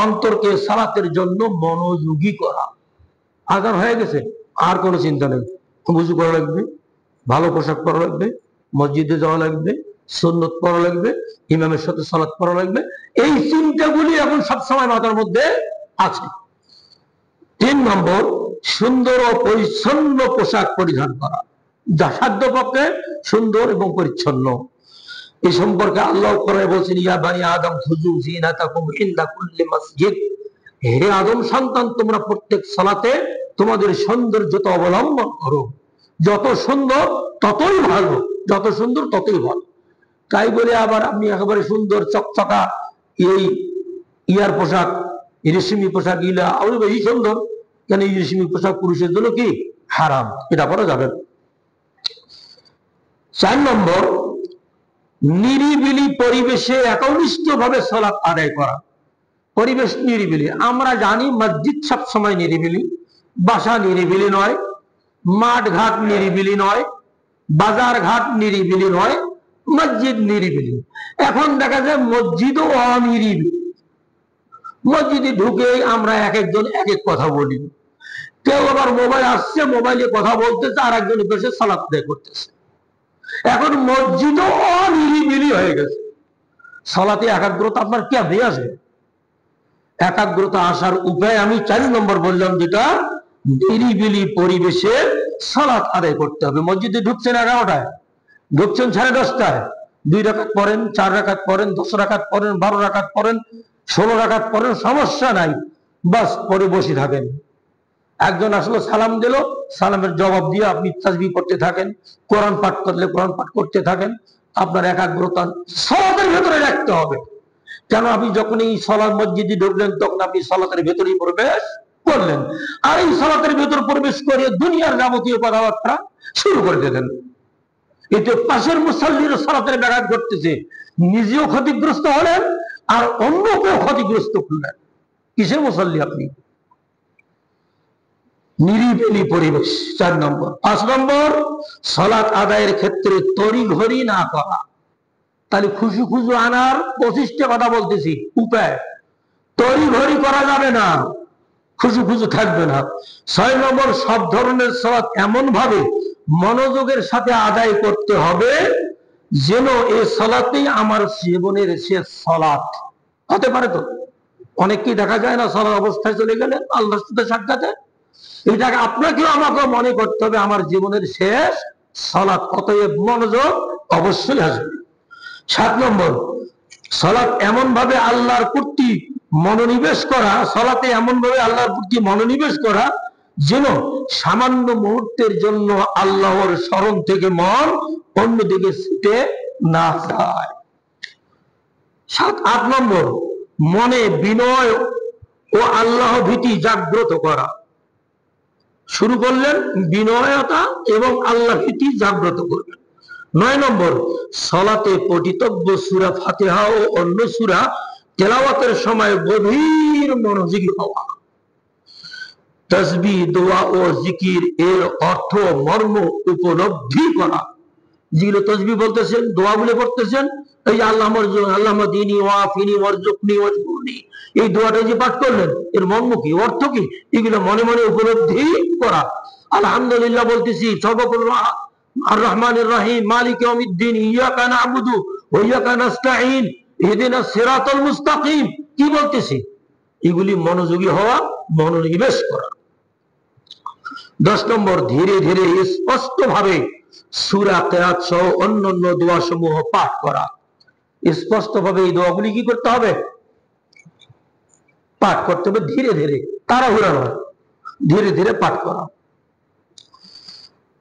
অন্তরকে সালাতের জন্য মনোযোগী করা। আযান হয়ে গেছে, আর কোনো চিন্তা নেই। উযু করা লাগবে, ভালো পোশাক পরা লাগবে, মসজিদে যাওয়া লাগবে, সুন্নত পড়া লাগবে, ইমামের সাথে সালাত পড়া লাগবে। এই চিন্তাগুলি এখন সবসময় মাথার মধ্যে আছে। 3 নম্বর, সুন্দর ও পরিচ্ছন্ন পোশাক পরিধান করা, যা সাধ্যপক্ষে সুন্দর এবং পরিচ্ছন্ন। এই সম্পর্কে আল্লাহ কোরআনে বলেছেন, ইয়া বানি আদম খুযু যিনাতাকুম ইনদা কুল্লি মসজিদ। হে আদম সন্তান, তোমরা প্রত্যেক সালাতে তোমাদের সৌন্দর্যতা অবলম্বন করো। যত সুন্দর ততই ভালো, যত সুন্দর ততই ভালো। তাই বলে আবার আপনি একেবারে সুন্দর চকচকা এই ইয়ার পোশাক, রেশমি পোশাক, ইলা আরো বেশি সুন্দর, কেন এই রেশমি পোশাক পুরুষের জন্য কি হারাম, এটা করা যাবে না। 4 নম্বর, নিরিবিলি পরিবেশে একনিষ্ঠ ভাবে সালাত আদায় করা। পরিবেশ নিরিবিলি, আমরা জানি মসজিদ সব সময় নিরিবিলি, বাসা নিরিবিলি নয়, মাঠ ঘাট নিরিবিলি নয়, বাজার ঘাট নিরিবিলি নয়, মসজিদ নিরিবিলি। এখন দেখা যায় মসজিদও অনিরিবিলি। মসজিদে ঢুকেই আমরা এক একজন এক এক কথা বলি। কেউ আবার মোবাইল আসছে, মোবাইলে কথা বলতেছে, আর একজন বসে সালাত আদায় করতেছে। এখন মসজিদও অনিরিবিলি হয়ে গেছে। সালাতে একাগ্রতা আপনার কেমনে আসবে? একাগ্রতা আসার উপায় আমি 4 নম্বর বললাম, যেটা নিরিবিলি পরিবেশে সালাত আদায় করতে হবে। মসজিদে ঢুকছেন 11টায়, ঢুকছেন 10:30টায়, 2 রাকাত পড়েন, 4 রাকাত পড়েন, 10 রাকাত পড়েন, 12 রাকাত পড়েন, 16 রাকাত পড়েন, সমস্যা নাই, বাস পরে বসে থাকেন। একজন আসলো, সালাম দিল, সালামের জবাব দিয়ে আপনি তাসবিহ পড়তে থাকেন, কোরআন পাঠ করলে কোরআন পাঠ করতে থাকেন। আপনার একাগ্রতা সালাতের ভেতরে রাখতে হবে। কেন, আপনি যখন এই সালাত মসজিদে ঢুকলেন, তখন আপনি সালাতের ভেতরেই প্রবেশ করলেন, আর এই সালাতের ভেতর প্রবেশ করে দুনিয়ার যাবতীয় কথাবার্তা শুরু করে দিলেন। এতে পাশের মুসাল্লির সালাতের ব্যাঘাত ঘটতেছে, নিজেও ক্ষতিগ্রস্ত হলেন আর অন্যকেও ক্ষতিগ্রস্ত করলেন। কিসের মুসাল্লি আপনি? নিরিবিলি পরিবেশ। 4 নম্বর। 5 নম্বর, সালাত আদায়ের ক্ষেত্রে তড়িঘড়ি না করা। তাহলে খুশু খুশু আনার 25টা কথা বলতেছি উপায়। তড়িঘড়ি করা যাবে না, খুশু খুশু থাকবে না। 6 নম্বর, সব ধরনের সালাত এমন ভাবে মনোযোগের সাথে আদায় করতে হবে যেন এই সালাতেই আমার জীবনের শেষ সালাত হতে পারে। তো অনেককেই দেখা যায় না, সালাত অবস্থায় চলে গেলে আল্লাহর সাথে সাক্ষাতে, এটাকে আপনাকেও আমাকেও মনে করতে হবে আমার জীবনের শেষ সালাত, অতএব মনোযোগ অবশ্যই আসবে। 7 নম্বর, সালাত এমন ভাবে আল্লাহর প্রতি মনোনিবেশ করা, সালাতে এমন ভাবে আল্লাহর প্রতি মনোনিবেশ করা যেন সামান্য মুহূর্তের জন্য আল্লাহর স্মরণ থেকে মন অন্যদিকে ছুটে না যায়। 8 নম্বর, মনে বিনয় ও আল্লাহ ভীতি জাগ্রত করা। শুরু করলেন বিনয়তা এবং আল্লাহ ভীতি জাগ্রত করবেন। 9 নম্বর, সালাতে পঠিতব্য সূরা ফাতিহা ও অন্য সূরা তেলাওয়াতের সময় গভীর মনোযোগী হওয়া। তাসবিহ, দোয়া ও জিকির এর অর্থ মর্ম উপলব্ধি করা। যেগুলো তাসবিহ বলতেছেন, দোয়াগুলো পড়তেছেন, এই যে আল্লাহুম্মা দিনী ওয়াফিনি ওয়ারজুকনি ওয়াজবুরনি, এই দোয়াটা যে পাঠ করলেন এর মর্ম কি, অর্থ কি, এগুলো মনে মনে উপলব্ধি করা। আলহামদুলিল্লাহ বলতেছি, আর রহমানির রহিম, মালিক ইয়াউমিদ্দিন, ইয়াকা না'বুদু ওয়া ইয়াকা নাস্তাঈন, ইহদিনাস সিরাতাল মুস্তাকিম, কি বলতেছি, এগুলি মনোযোগী হওয়া, মনোনিবেশ করা। 10 নম্বর, ধীরে ধীরে স্পষ্ট ভাবে সূরা কিরাত সহ অন্যান্য দোয়া সমূহ পাঠ করা। স্পষ্ট ভাবে এই দোয়াগুলি কি করতে হবে? পাঠ করতে হবে, ধীরে ধীরে, তাড়াহুড়া নয়, ধীরে ধীরে পাঠ করা।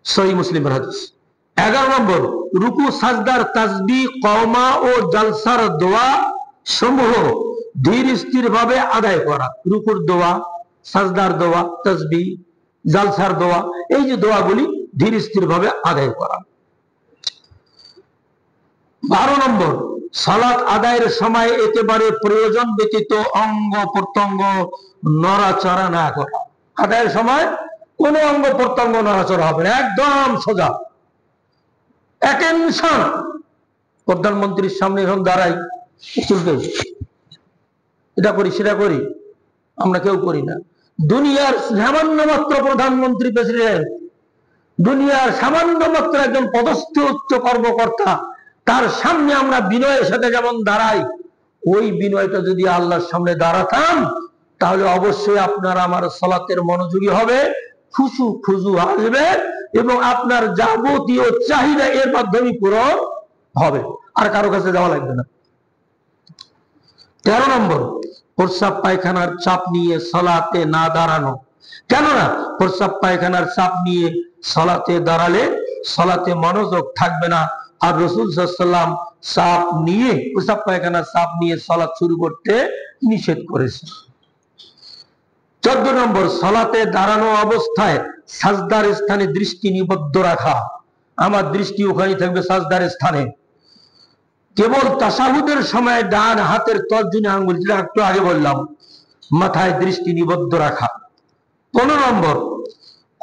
সহিহ মুসলিমের হাদিস। 11 নম্বর, রুকু সাজদার তাসবিহ, কওমা ও জালসার দোয়া সমূহ ধীর স্থির ভাবে আদায় করা। রুকুর দোয়া, সাজদার দোয়া, তাসবিহ, জালসার দোয়া, এই যে দোয়াগুলি ধীর স্থির ভাবে আদায় করা। 12 নম্বর, সালাত আদায়ের সময় একেবারে প্রয়োজন ব্যতীত অঙ্গ প্রত্যঙ্গ নড়াচড়া না করা। আদায়ের সময় কোন অঙ্গ প্রত্যঙ্গ নড়াচড়া হবে না, একদম সোজা অ্যাটেনশন। প্রধানমন্ত্রীর সামনে এখন দাঁড়াই, এটা করি সেটা করি, আমরা কেউ করি না। দুনিয়ার সামান্য মাত্র প্রধানমন্ত্রী, প্রেসিডেন্ট, দুনিয়ার সামান্য মাত্র একজন পদস্থ উচ্চ কর্মকর্তা, তার সামনে আমরা বিনয়ের সাথে যেমন দাঁড়াই, ওই বিনয়টা যদি আল্লাহর সামনে দাঁড়াতাম তাহলে অবশ্যই আপনার আমার সালাতের মনোযোগী হবে, খুশু খুজু আসবে এবং আপনার যাবতীয় চাহিদা এর মাধ্যমে পূরণ হবে, আর কারো কাছে যাওয়া লাগবে না। 13 নম্বর, প্রস্রাব পায়খানার চাপ নিয়ে সালাতে না দাঁড়ানো। কেননা প্রস্রাব পায়খানার চাপ নিয়ে সালাতে দাঁড়ালে সালাতে মনোযোগ থাকবে না, আর রাসূল সাল্লাল্লাহু আলাইহি ওয়াসাল্লাম চাপ নিয়ে, প্রস্রাব পায়খানার চাপ নিয়ে সালাত শুরু করতে নিষেধ করেছে। 14 নম্বর, সালাতে দাঁড়ানো অবস্থায় সাজদার স্থানে দৃষ্টি নিবদ্ধ রাখা। আমার দৃষ্টি ওখানেই থাকবে, সাজদার স্থানে। কেবল তাশাহুদের সময় ডান হাতের তর্জনী আঙ্গুল, যেটা একটু আগে বললাম, মাথায় দৃষ্টি নিবদ্ধ রাখা। 15 নম্বর,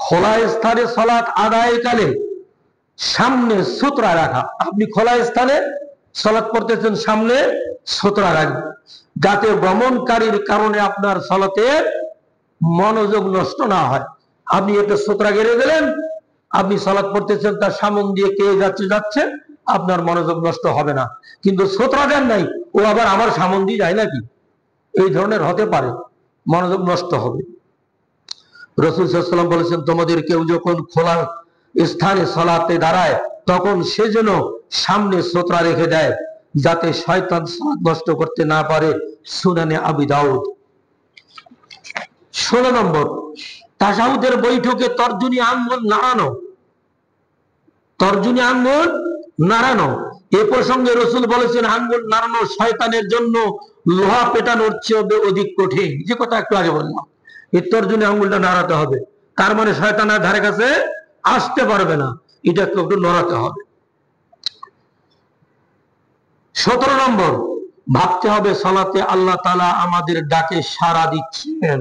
খোলা স্থানে সালাত আদায়কালে সামনে সুতরা রাখা। আপনি খোলা স্থানে সালাত পড়তেছেন, সামনে সুতরা রাখবেন, যাতে ভ্রমণকারীর কারণে আপনার সালাতের মনোযোগ নষ্ট না হয়। আপনি একটা সুতরা গেড়ে দিলেন, আপনি সালাত পড়তেছেন, তার সামন দিয়ে কে যাচ্ছে, আপনার মনোযোগ নষ্ট হবে না। কিন্তু সুতরা দেন নাই, ও আবার আমার সামন দিয়ে যায় নাকি, এই ধরনের হতে পারে, মনোযোগ নষ্ট হবে। রাসূল সাল্লাল্লাহু আলাইহি ওয়াসাল্লাম বলেছেন, তোমাদের কেউ যখন খোলা স্থানে সালাতে দাঁড়ায় তখন সে যেন সামনে সুতরা রেখে দেয়, যাতে শয়তান সালাত নষ্ট করতে না পারে। সুনানে আবু দাউদ। 16 নম্বর, তাশাহুদের বৈঠকে তর্জনী আঙ্গুল নাড়ানো। তর্জনী আঙ্গুল নাড়ানো, এ প্রসঙ্গে রাসূল বলেছেন, আঙ্গুল নাড়ানো শয়তানের জন্য লোহা পেটানোর চেয়ে অধিক কঠিন। যে কথা একটু আগে বললাম, এই তর্জনী আঙ্গুলটা নাড়াতে হবে, তার মানে শয়তানের ধারে কাছে আসতে পারবে না, এটা একটু নড়াতে হবে। 17 নম্বর, ভাবতে হবে সালাতে আল্লাহ তাআলা আমাদের ডাকে সাড়া দিচ্ছেন।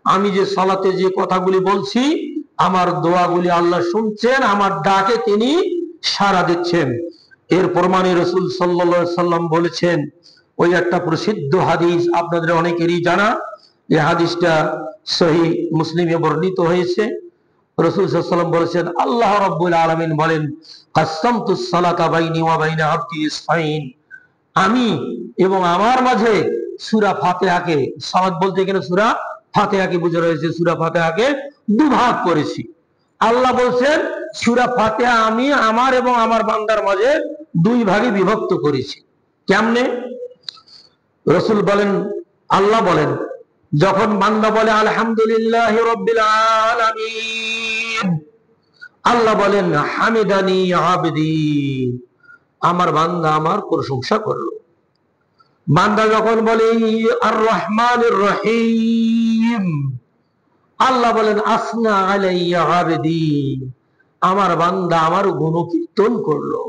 আমি যে সালাতে যে কথাগুলি বলছি, আমার দোয়াগুলি আল্লাহ শুনছেন, আমার ডাকে তিনি সাড়া দিচ্ছেন। এর প্রমাণে রাসূল সাল্লাল্লাহু আলাইহি সাল্লাম বলেছেন, ওই একটা প্রসিদ্ধ হাদিস আপনাদের অনেকেরই জানা, এই হাদিসটা সহিহ মুসলিমে বর্ণিত হয়েছে। রাসূল সাল্লাল্লাহু আলাইহি ওয়াসাল্লাম বলেছেন, আল্লাহ রাব্বুল আলামিন বলেন, কাসসামতুস সালাতা বাইনি ওয়া বাইনা আবদি ইসফাইন, আমি এবং আমার মাঝে সূরা ফাতিহাকে, সালাত বলতে এখানে সূরা ফাতিহাকে বোঝানো হয়েছে, সূরা ফাতিহাকে দুভাগ করেছি। আল্লাহ বলছেন সূরা ফাতিহা আমি আমার এবং আমার বান্দার মাঝে দুই ভাগে বিভক্ত করেছি। কেমনে? রাসূল বলেন, আল্লাহ বলেন, যখন বান্দা বলে আলহামদুলিল্লাহি রাব্বিল আলামিন, আল্লাহ বলেন হামিদানি আবদি, আমার বান্দা আমার প্রশংসা করলো। বান্দা যখন বলে আর রহমানির রহিম, আল্লাহ বলেন আসনা আলাইয়া আবদি, আমার বান্দা আমার গুণকীর্তন করলো।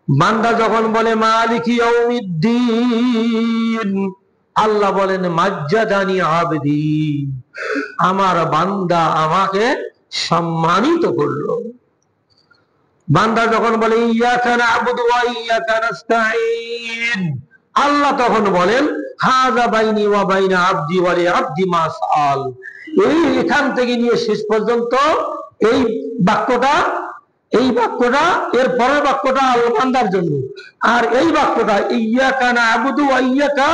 বান্দা যখন বলে মালিক ইয়াউমিদ্দিন, আল্লাহ বলেন মাজ্জাদানি আবদি, আমার বান্দা আমাকে সম্মানিত করলো। বান্দা যখন বলে ইয়াকা না'বুদু ওয়া ইয়াকা নাস্তাঈন, আল্লাহ তখন বলেন হাযা বাইনি ওয়া বাইনা আবদি ওয়া লিআবদি মা সাআল, এই এখান থেকে নিয়ে শেষ পর্যন্ত এই বাক্যটা এর পরের বাক্যটা আল্লাহ বান্দার জন্য, আর এই বাক্যটা ইয়াকা না'বুদু ওয়া ইয়াকা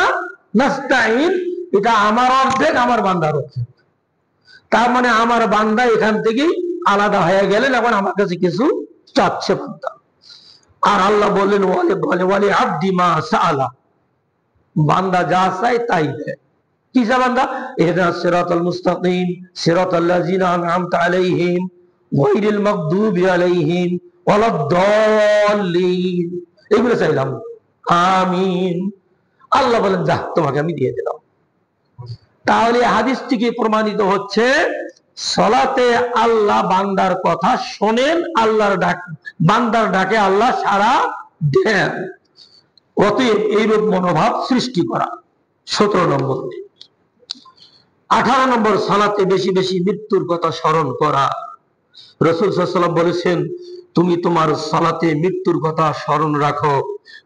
নাস্তাঈন, এটা আমার অর্ধেক আমার বান্দার অর্ধেক। তার মানে আমার বান্দা এখান থেকে আলাদা হয়ে গেলেন, এখন আমার কাছে কিছু চাচ্ছে বান্দা। আর আল্লাহ বললেন ওয়ালি আবদি মা সাআলা, বান্দা যা চায় তাই দেয়। কি যা বান্দা? ইহদিনাস সিরাতাল মুস্তাকিম সিরাতাল লাযিনা আন'আমতা আলাইহিম গায়রিল মাগদুবি আলাইহিম ওয়ালাদ-দাল্লিন, এগুলো চাইলাম, আমিন। আল্লাহ বলেন যা, তোমাকে আমি দিয়ে দিলাম। তাহলে হাদিস থেকে প্রমাণিত হচ্ছে সালাতে আল্লাহ বান্দার কথা শোনেন, আল্লাহর ডাক, বান্দার ডাকে আল্লাহ সাড়া দেন। অতএব এইরূপ মনোভাব সৃষ্টি করা। 17 নম্বর। 18 নম্বর, সালাতে বেশি বেশি মৃত্যুর কথা স্মরণ করা। রাসূল সাল্লাল্লাহু আলাইহি ওয়াসাল্লাম বলেছেন, তুমি তোমার সালাতে মৃত্যুর কথা স্মরণ রাখো,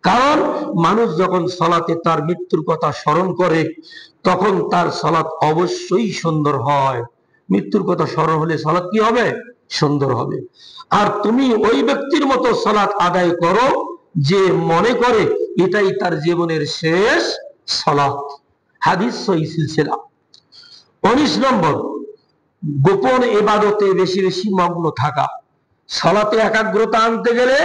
কারণ মানুষ যখন সালাতে তার মৃত্যুর কথা স্মরণ করে তখন তার সালাত অবশ্যই সুন্দর হয়। মৃত্যুর কথা স্মরণ হলে সালাত কি হবে? সুন্দর হবে। আর তুমি ওই ব্যক্তির মতো সালাত আদায় করো যে মনে করে এটাই তার জীবনের শেষ সালাত। হাদিস সহিহ সিলসিলা। 19 নম্বর, গোপন ইবাদতে বেশি বেশি মগ্ন থাকা। সালাতে একাগ্রতা আনতে গেলে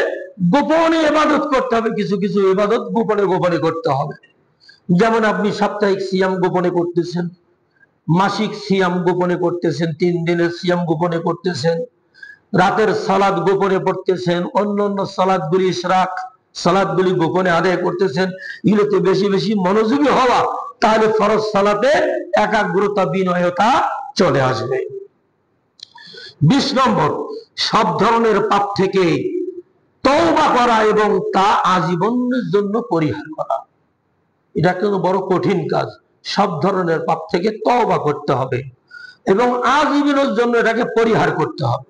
গোপনে ইবাদত করতে হবে, কিছু কিছু ইবাদত গোপনে গোপনে করতে হবে। যেমন আপনি সাপ্তাহিক সিয়াম গোপনে করতেছেন, মাসিক সিয়াম গোপনে করতেছেন, 3 দিনের সিয়াম গোপনে করতেছেন, রাতের সালাত গোপনে পড়তেছেন, অন্যান্য সালাতগুলি ইশরাক সালাতগুলি গোপনে আদায় করতেছেন। এগুলোতে বেশি বেশি মনোযোগী হওয়া, তাহলে ফরজ সালাতে একাগ্রতা বিনয়তা চলে আসবে। 20 নম্বর, সব ধরনের পাপ থেকে তওবা করা এবং তা আজীবনের জন্য পরিহার করা। এটা কিন্তু বড় কঠিন কাজ। সব ধরনের পাপ থেকে তওবা করতে হবে এবং আজীবনের জন্য এটাকে পরিহার করতে হবে।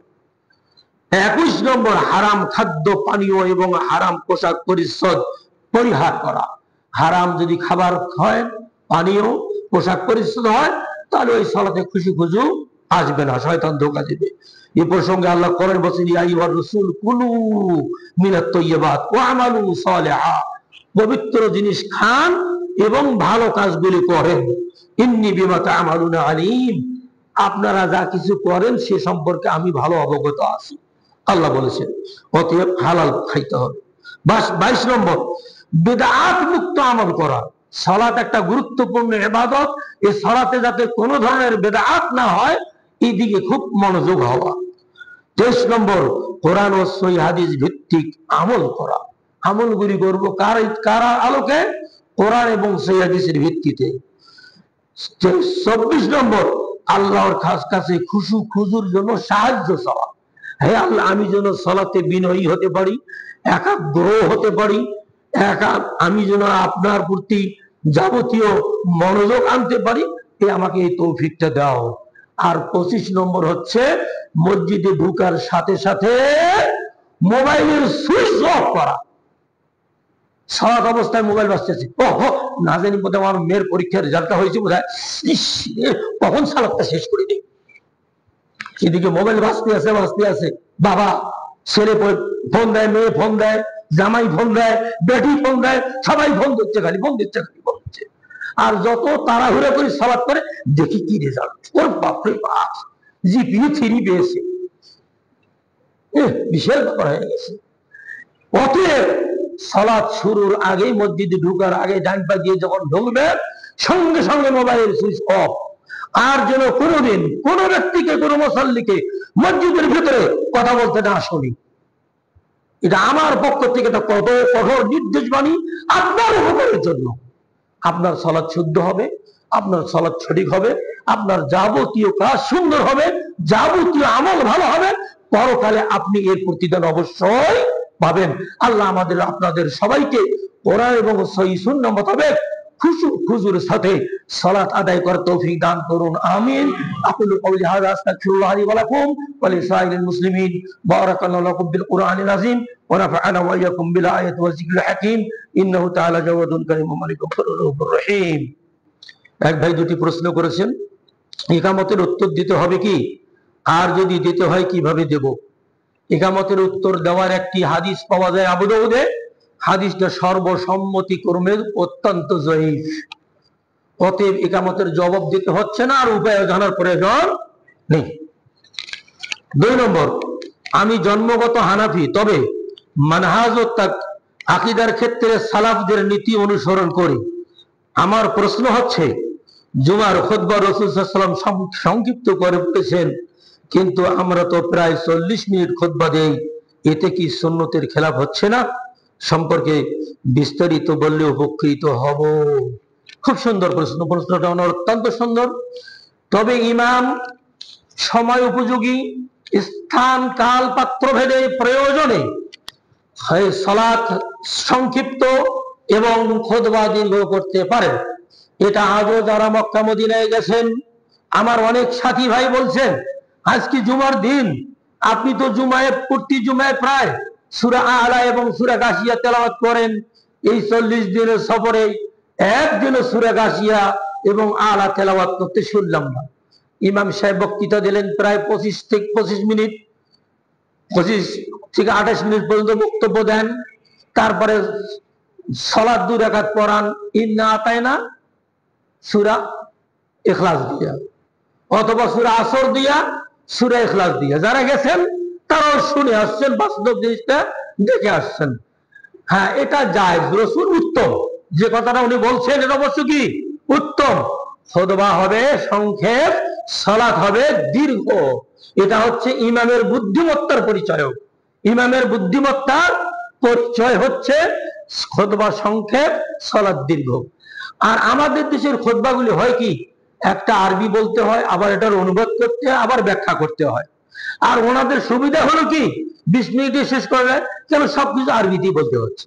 21 নম্বর, হারাম খাদ্য পানীয় এবং হারাম পোশাক পরিচ্ছদ পরিহার করা। হারাম যদি খাবার হয়, পানীয়, পোশাক পরিচ্ছদ হয়, তাহলে ওই সালাতে খুশি খুশু আসবে না, শয়তান ধোঁকা দিবে। এই প্রসঙ্গে আল্লাহ কোরআন বলেছেন, ইয়া আইয়ুহার রাসূল কুলু মিনাত তাইয়্যিবাত ওয়া আমালু সালিহা, পবিত্র জিনিস খান এবং ভালো কাজগুলি করেন। ইন্নী বিমা তা'মালুনা আলীম, আপনারা যা কিছু করেন সে সম্পর্কে আমি ভালো অবগত আছি, আল্লাহ বলেছেন। অতএব হালাল খাইতে হবে। 22 নম্বর, বিদআত মুক্ত আমল করা। সালাত একটা গুরুত্বপূর্ণ ইবাদত, এই সালাতে যাতে কোনো ধরনের বিদআত না হয় এই দিকে খুব মনোযোগ হওয়া। 23 নম্বর, কোরআন ও সহিহ হাদিস ভিত্তিক আমল করা। আমলগুলি করব কার আলোকে? কোরআন এবং সহিহ হাদিসের ভিত্তিতে। 24 নম্বর, আল্লাহর কাছে খুশু খুজুর জন্য সাহায্য চাওয়া। হে আল্লাহ, আমি যেন সালাতে বিনয়ী হতে পারি, একাগ্র হতে পারি, আমি যেন আপনার প্রতি যাবতীয় মনোযোগ আনতে পারি, আমাকে এই তৌফিকটা দাও। আর 25 নম্বর হচ্ছে মসজিদে ঢুকার সাথে সাথে মোবাইলের সুইচ অফ করা। সালাত অবস্থায় মোবাইল বাজতেছে, না জানি বোধহয় আমার মেয়ের পরীক্ষার রেজাল্টটা হয়েছে বোধহয়, কখন সালাতটা শেষ করে দিই। এদিকে মোবাইল বাজতে আছে, বাবা ছেলে ফোন দেয়, মেয়ে ফোন দেয়, জামাই ফোন দেয়, বেটি ফোন দেয়, সবাই ফোন দিচ্ছে, খালি ফোন দিচ্ছে। আর যত তাড়াহুড়া করে সালাত করে, দেখি কি রেজাল্ট, ওর বাপরে বাপ, জিপিএ 3 পেয়েছে। বিশাল ব্যাপার হয়ে গেছে। অতএব সালাত শুরুর আগে, মসজিদে ঢুকার আগে ডান পা দিয়ে যখন ঢুকবে, সঙ্গে সঙ্গে মোবাইলের সুইচ অফ। আর যেন কোনোদিন কোন ব্যক্তিকে, কোন মুসাল্লিকে মসজিদের ভিতরে কথা বলতে না শুনি। এটা আমার পক্ষ থেকে একটা কঠোর নির্দেশ বাণী, আপনার উপকারের জন্য। আপনার সালাত শুদ্ধ হবে, আপনার সালাত সঠিক হবে, আপনার যাবতীয় কাজ সুন্দর হবে, যাবতীয় আমল ভালো হবে, পরকালে আপনি এর প্রতিদান অবশ্যই পাবেন। আল্লাহ আমাদের আপনাদের সবাইকে কোরআন এবং সহিহ সুন্নাহ মোতাবেক খুশু খুজুর সাথে সালাত আদায় করার তৌফিক দান করুন, আমিন। আকুলু কওলি হাযা আস্তাগফিরুল্লাহ লি ওয়া লাকুম ওয়া লিসাইরিল মুসলিমিন। বারাকাল্লাহু লাকুম বিল কুরআনিল আযীম ওয়া নাফা'ানা ওয়া ইয়্যাকুম বিল আয়াতি ওয়াজ যিকরিল হাকীম। ইন্নাহু তাআলা জাওয়াদুন কারীমুন মালিকুন রউফুর রহিম। এক ভাই দুটি প্রশ্ন করেছেন, ইকামতের উত্তর দিতে হবে কি, আর যদি দিতে হয় কিভাবে দেব? ইকামতের উত্তর দেওয়ার একটি হাদিস পাওয়া যায় আবু দাউদে। হাদিসটা সর্বসম্মতিক্রমে অত্যন্ত জয়ীফ। অতএব ইকামতের জবাব দিতে হচ্ছে না, আর উপায় জানার প্রয়োজন নেই। 2 নম্বর, আমি জন্মগত হানাফি, তবে মানহাজ ও আকীদার ক্ষেত্রে সালাফদের নীতি অনুসরণ করি। আমার প্রশ্ন হচ্ছে, জুমার খুতবা রাসূল সাল্লাল্লাহু আলাইহি ওয়াসাল্লাম সংক্ষিপ্ত করে বলেছেন, কিন্তু আমরা তো প্রায় 40 মিনিট খুতবা দেই, এতে কি সুন্নতের খেলাফ হচ্ছে না? সম্পর্কে বিস্তারিত বললে উপকৃত হব। খুব সুন্দর প্রশ্ন, প্রশ্নটা অত্যন্ত সুন্দর। তবে ইমাম সময় উপযোগী, স্থান কাল পাত্র ভেদে প্রয়োজনে সালাত সংক্ষিপ্ত এবং খুতবা দীর্ঘ করতে পারেন। এটা আজও যারা মক্কা মদিনায় গেছেন, আমার অনেক সাথী ভাই বলছেন, আজকে জুমার দিন, আপনি তো প্রতি জুমায় প্রায় সূরা আলা এবং সূরা গাশিয়া তেলাওয়াত করেন, এই 40 দিনের সফরে একদিনও সূরা গাশিয়া এবং আলা তেলাওয়াত করতে শুনলাম না। ইমাম সাহেব বক্তৃতা দিলেন প্রায় 25 থেকে 28 মিনিট পর্যন্ত বক্তব্য দেন, তারপরে সালাত 2 রাকাত পড়ান, ইন্না আতাইনা সূরা ইখলাস দিয়া, অথবা সূরা আসর দিয়া, সূরা ইখলাস দিয়া। যারা গেছেন তারাও শুনে আসছেন, বাস্তব জিনিসটা দেখে আসছেন। হ্যাঁ, এটা জায়েজ, রাসূল উত্তম, যে কথাটা উনি বলছেন এটা অবশ্য কি উত্তম। খুতবা হবে সংক্ষেপ, সালাত হবে দীর্ঘ। এটা হচ্ছে ইমামের বুদ্ধিমত্তার পরিচয়। ইমামের বুদ্ধিমত্তার পরিচয় হচ্ছে খুতবা সংক্ষেপ, সালাত দীর্ঘ। আর আমাদের দেশের খুতবাগুলি হয় কি, একটা আরবি বলতে হয়, আবার এটার অনুবাদ করতে হয়, আবার ব্যাখ্যা করতে হয়। আর ওনাদের সুবিধা হলো কি, 20 মিনিটে শেষ করে, কেন সবকিছু আরবিতেই বলতে হচ্ছে,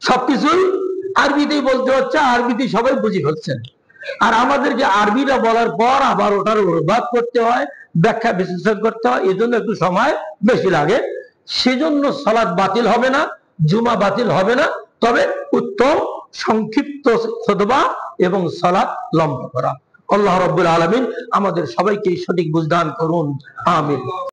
সবকিছুই আরবিতেই বলতে হচ্ছে, আরবিতেই সবাই বুঝে ফেলছেন। আর আমাদেরকে আরবিটা বলার পর আবার ওটার অনুবাদ করতে হয়, ব্যাখ্যা বিশ্লেষণ করতে হয়, এজন্য একটু সময় বেশি লাগে। সেজন্য সালাত বাতিল হবে না, জুমা বাতিল হবে না, তবে উত্তম সংক্ষিপ্ত খুতবা এবং সালাত লম্বা করা। আল্লাহ রাব্বুল আলামিন আমাদের সবাইকে সঠিক বুঝদান করুন, আমিন।